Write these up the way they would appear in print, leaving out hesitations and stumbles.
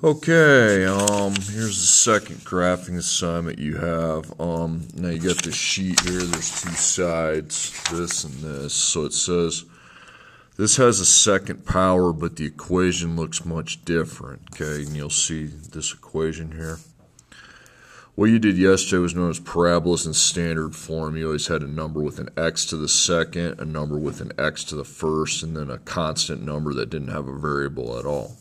Okay, here's the second graphing assignment you have. Now you got this sheet here, there's two sides, this and this. So it says this has a second power, but the equation looks much different, okay? And you'll see this equation here. What you did yesterday was known as parabolas in standard form. You always had a number with an x to the second, a number with an x to the first, and then a constant number that didn't have a variable at all.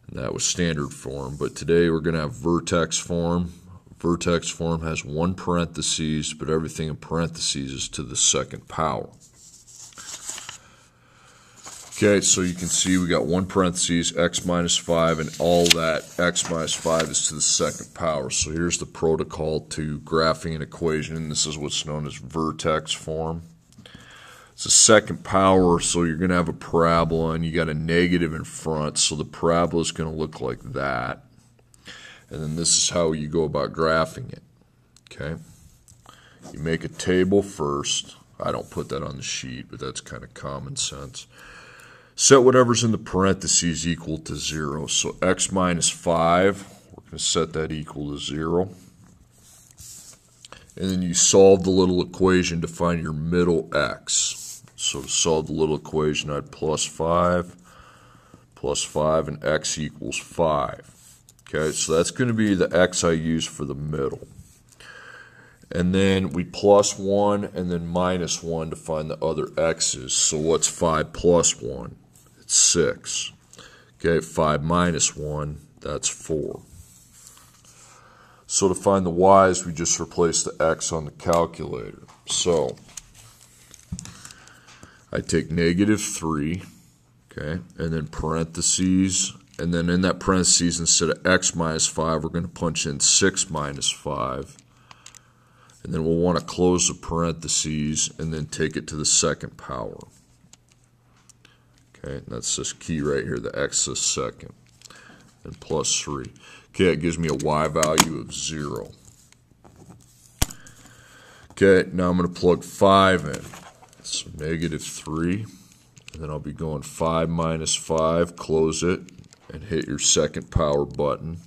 And that was standard form, but today we're going to have vertex form. Vertex form has one parentheses, but everything in parentheses is to the second power. Okay, so you can see we got one parentheses, x minus 5, and all that x minus 5 is to the second power. So here's the protocol to graphing an equation, and this is what's known as vertex form. It's a second power, so you're going to have a parabola, and you got a negative in front, so the parabola is going to look like that. And then this is how you go about graphing it. Okay, you make a table first. I don't put that on the sheet, but that's kind of common sense. Set whatever's in the parentheses equal to 0. So x minus 5, we're going to set that equal to 0. And then you solve the little equation to find your middle x. So to solve the little equation, I'd plus 5, and x equals 5. Okay, so that's going to be the x I use for the middle. And then we plus 1 and then minus 1 to find the other x's. So what's 5 plus 1? It's 6. Okay, 5 minus 1, that's 4. So to find the y's, we just replace the x on the calculator. So I take negative 3, okay, and then parentheses, and then in that parentheses, instead of x minus 5, we're going to punch in 6 minus 5. And then we'll want to close the parentheses and then take it to the second power. Okay, and that's this key right here, the x is second, and plus 3. Okay, it gives me a y value of 0. Okay, now I'm going to plug 5 in. So negative 3, and then I'll be going 5 minus 5, close it, and hit your second power button,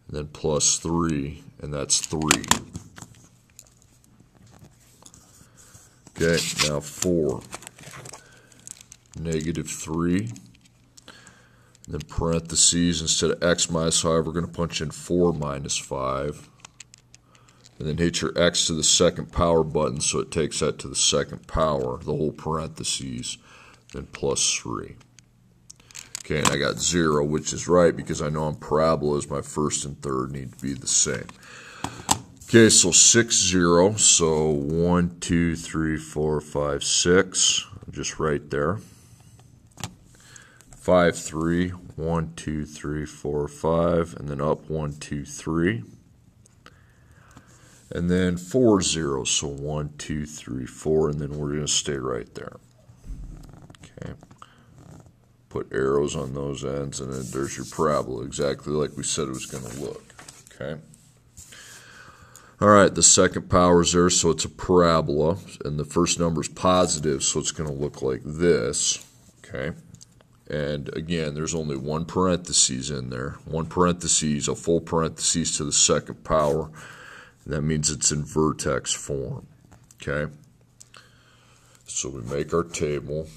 and then plus 3, and that's 3. Okay, now 4. Negative 3, and then parentheses, instead of x minus 5, we're going to punch in 4 minus 5, and then hit your x to the second power button so it takes that to the second power, the whole parentheses, then plus 3. Okay, and I got 0, which is right because I know on parabolas my first and third need to be the same. Okay, so 6, 0, so 1, 2, 3, 4, 5, 6, just right there. 5, 3, 1, 2, 3, 4, 5, and then up 1, 2, 3. And then 4, 0, so 1, 2, 3, 4, and then we're going to stay right there. Okay. Put arrows on those ends, and then there's your parabola, exactly like we said it was going to look. Okay. All right, the second power is there, so it's a parabola, and the first number is positive, so it's going to look like this. Okay. And again, there's only one parentheses in there. One parentheses, a full parentheses to the second power. And that means it's in vertex form. Okay? So we make our table.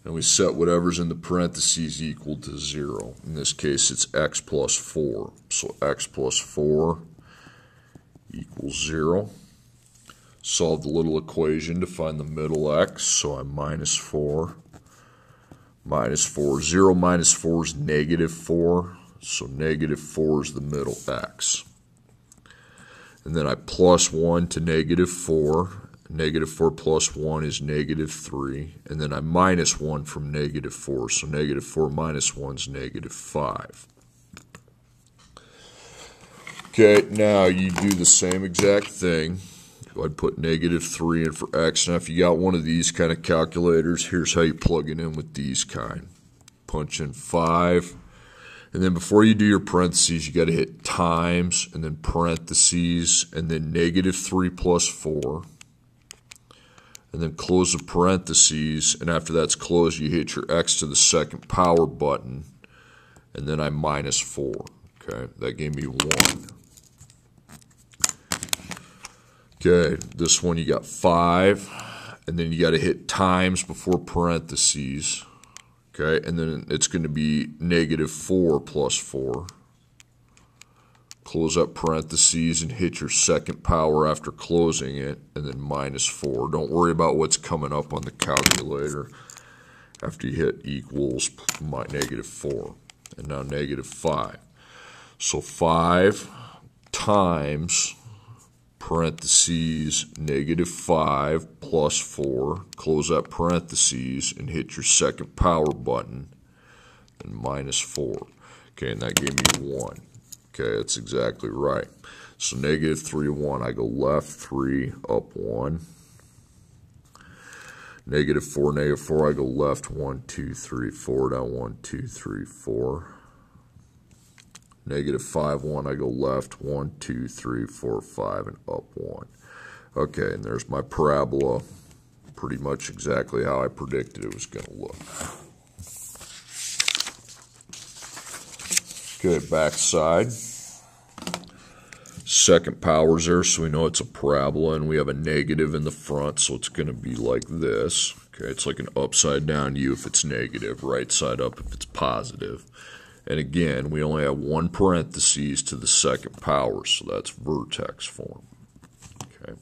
And we set whatever's in the parentheses equal to 0. In this case, it's x plus 4. So x plus 4 equals 0. Solve the little equation to find the middle x. So I'm minus 4. Minus 4. 0 minus 4 is negative 4. So negative 4 is the middle x. And then I plus 1 to negative 4. Negative 4 plus 1 is negative 3. And then I minus 1 from negative 4. So negative 4 minus 1 is negative 5. Okay, now you do the same exact thing. I'd put negative 3 in for x. Now if you got one of these kind of calculators, here's how you plug it in with these kind. Punch in 5. And then before you do your parentheses, you got to hit times, and then parentheses, and then negative 3 plus 4. And then close the parentheses, and after that's closed, you hit your x to the second power button, and then I minus 4. Okay, that gave me 1. Okay, this one you got 5, and then you got to hit times before parentheses. Okay, and then it's going to be negative 4 plus 4. Close up parentheses and hit your second power after closing it, and then minus 4. Don't worry about what's coming up on the calculator after you hit equals negative 4. And now negative 5. So 5 times parentheses negative 5 plus 4. Close that parentheses and hit your second power button, and minus 4. Okay, and that gave me 1. Okay, that's exactly right. So negative 3, 1. I go left 3, up 1. Negative 4, negative 4. I go left 1, 2, 3, 4. Down 1, 2, 3, 4. Negative 5, 1. I go left 1, 2, 3, 4, 5, and up 1. Okay, and there's my parabola. Pretty much exactly how I predicted it was going to look. Okay, back side. Second power's there, so we know it's a parabola, and we have a negative in the front, so it's going to be like this. Okay, it's like an upside down U if it's negative, right side up if it's positive. And again, we only have one parentheses to the second power, so that's vertex form. Okay.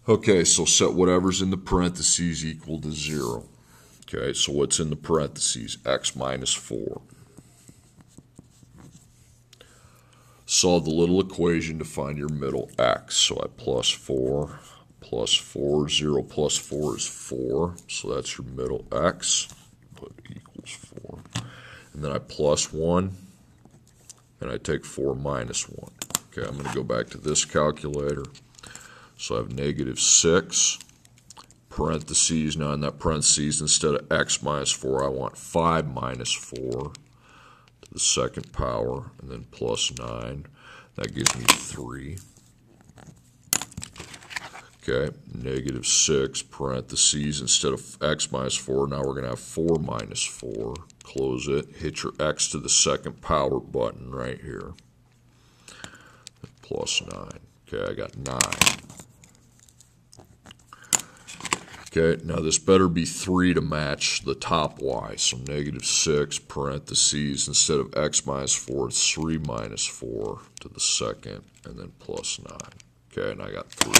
Okay, so set whatever's in the parentheses equal to 0. Okay, so what's in the parentheses? X minus 4. Solve the little equation to find your middle x. So I plus 4, 0 plus 4 is 4. So that's your middle x. Put equals 4. And then I plus 1, and I take 4 minus 1. Okay, I'm going to go back to this calculator. So I have negative 6. Parentheses. Now in that parentheses, instead of x minus 4, I want 5 minus 4 to the second power, and then plus 9. That gives me 3. Okay, negative 6, parentheses. Instead of x minus 4, now we're going to have 4 minus 4. Close it. Hit your x to the second power button right here. Plus 9. Okay, I got 9. Okay, now this better be 3 to match the top y. So negative 6, parentheses, instead of x minus 4, it's 3 minus 4 to the second, and then plus 9. Okay, and I got 3.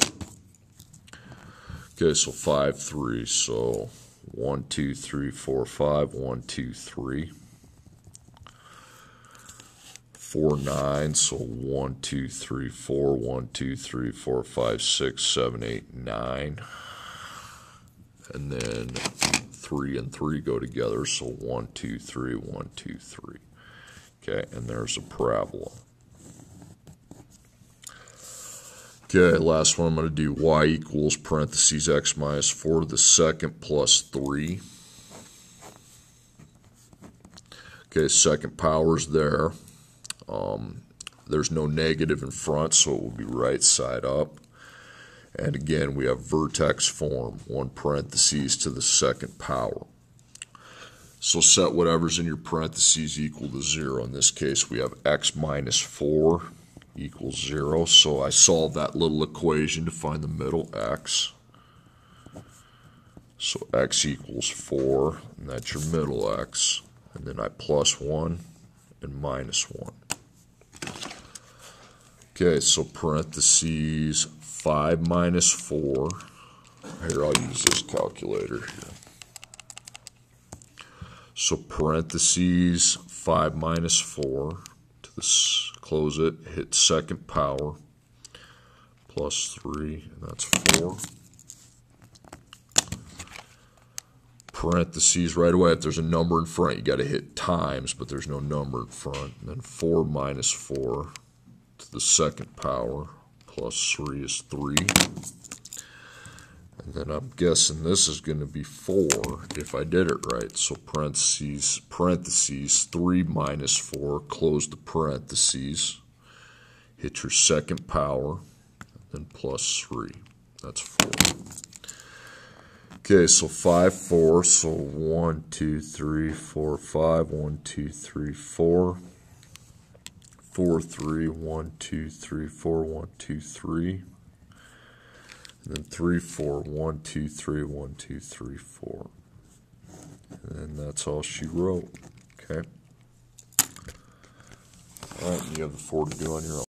Okay, so 5, 3. So 1, 2, 3, 4, 5, 1, 2, 3. 4, 9. So 1, 2, 3, 4, 1, 2, 3, 4, 5, 6, 7, 8, 9. And then 3 and 3 go together, so 1, 2, 3, 1, 2, 3. Okay, and there's a parabola. Okay, last one I'm going to do y equals parentheses x minus 4 to the second plus 3. Okay, second power's there. There's no negative in front, so it will be right side up. And again, we have vertex form, 1 parentheses to the second power. So set whatever's in your parentheses equal to 0. In this case, we have x minus 4 equals 0. So I solve that little equation to find the middle x. So x equals 4, and that's your middle x. And then I plus 1 and minus 1. Okay, so parentheses 5 minus 4. Here, I'll use this calculator here. So parentheses 5 minus 4 to this, close it, hit second power, plus 3, and that's 4. Parentheses right away, if there's a number in front, you got to hit times, but there's no number in front. And then 4 minus 4 to the second power, plus 3 is 3. And then I'm guessing this is going to be 4 if I did it right. So parentheses 3 minus 4, close the parentheses, hit your second power, then plus 3. That's 4. Okay, so 5, 4, so 1, 2, 3, 4, 5, 1, 2, 3, 4, 4, 3, 1, 2, 3, 4, 1, 2, 3, and then 3, 4, 1, 2, 3, 1, 2, 3, 4. And that's all she wrote. Okay. All right, you have the 4 to do on your own.